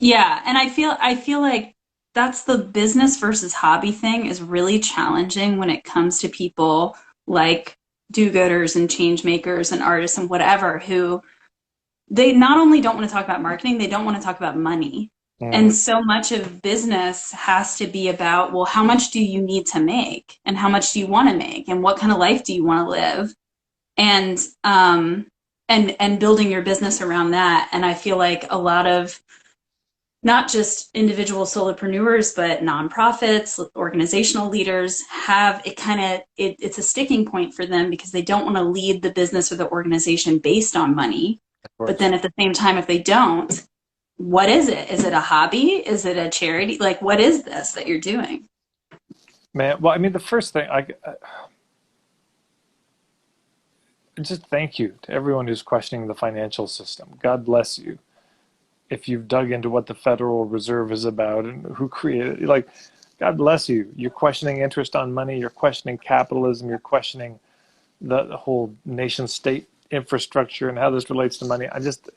Yeah, and I feel like that's the business versus hobby thing is really challenging when it comes to people like do-gooders and change makers and artists and whatever who they not only don't want to talk about marketing, they don't want to talk about money. Mm, And so much of business has to be about, well, how much do you need to make? And how much do you want to make? And what kind of life do you want to live? And and building your business around that. And I feel like a lot of not just individual solopreneurs, but nonprofits, organizational leaders have it kind of it's a sticking point for them because they don't want to lead the business or the organization based on money. of But course. then at the same time, if they don't, what is it? Is it a hobby? Is it a charity? Like, what is this that you're doing? Man, well, I mean, the first thing, just thank you to everyone who's questioning the financial system. God bless you. If you've dug into what the Federal Reserve is about and who created it, like, God bless you. You're questioning interest on money. You're questioning capitalism. You're questioning the whole nation state infrastructure and how this relates to money. I just,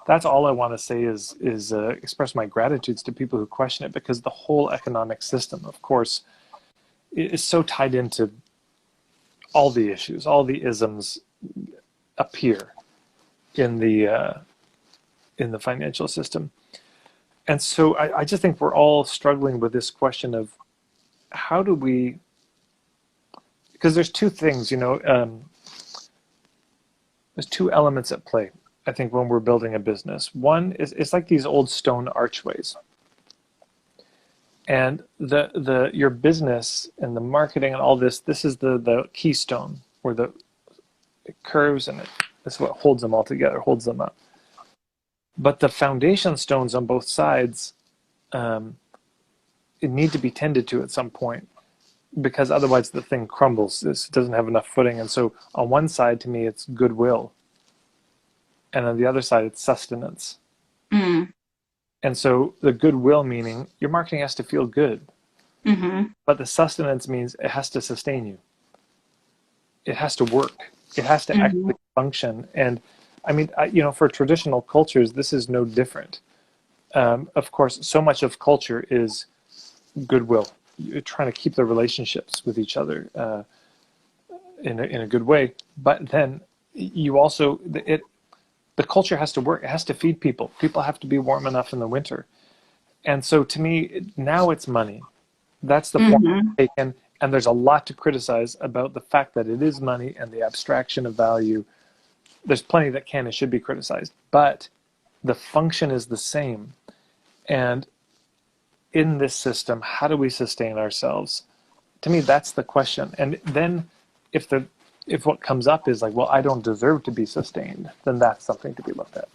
that's all I want to say is express my gratitudes to people who question it, because the whole economic system, of course, is so tied into all the issues, all the isms appear in the financial system. And so I just think we're all struggling with this question of how do we, because there's two things, there's two elements at play, I think, when we're building a business. One is it's like these old stone archways. And the your business and the marketing and all this is the keystone where it curves, and it's what holds them all together, holds them up. But the foundation stones on both sides, um, it need to be tended to at some point, because otherwise the thing crumbles. It doesn't have enough footing. And so on one side, to me, it's goodwill, and on the other side, it's sustenance. Mm, And so the goodwill meaning your marketing has to feel good, mm-hmm, but the sustenance means it has to sustain you. It has to work. It has to mm-hmm, actually function. And I mean, for traditional cultures, this is no different. Of course, so much of culture is goodwill. You're trying to keep the relationships with each other in a good way. But then you also the culture has to work. It has to feed people. People have to be warm enough in the winter. And so to me, now it's money. That's the form mm-hmm. it's taken. And there's a lot to criticize about the fact that it is money and the abstraction of value. There's plenty that can and should be criticized, but the function is the same. And in this system, how do we sustain ourselves? To me, that's the question. And then if what comes up is like, well, I don't deserve to be sustained, then that's something to be looked at.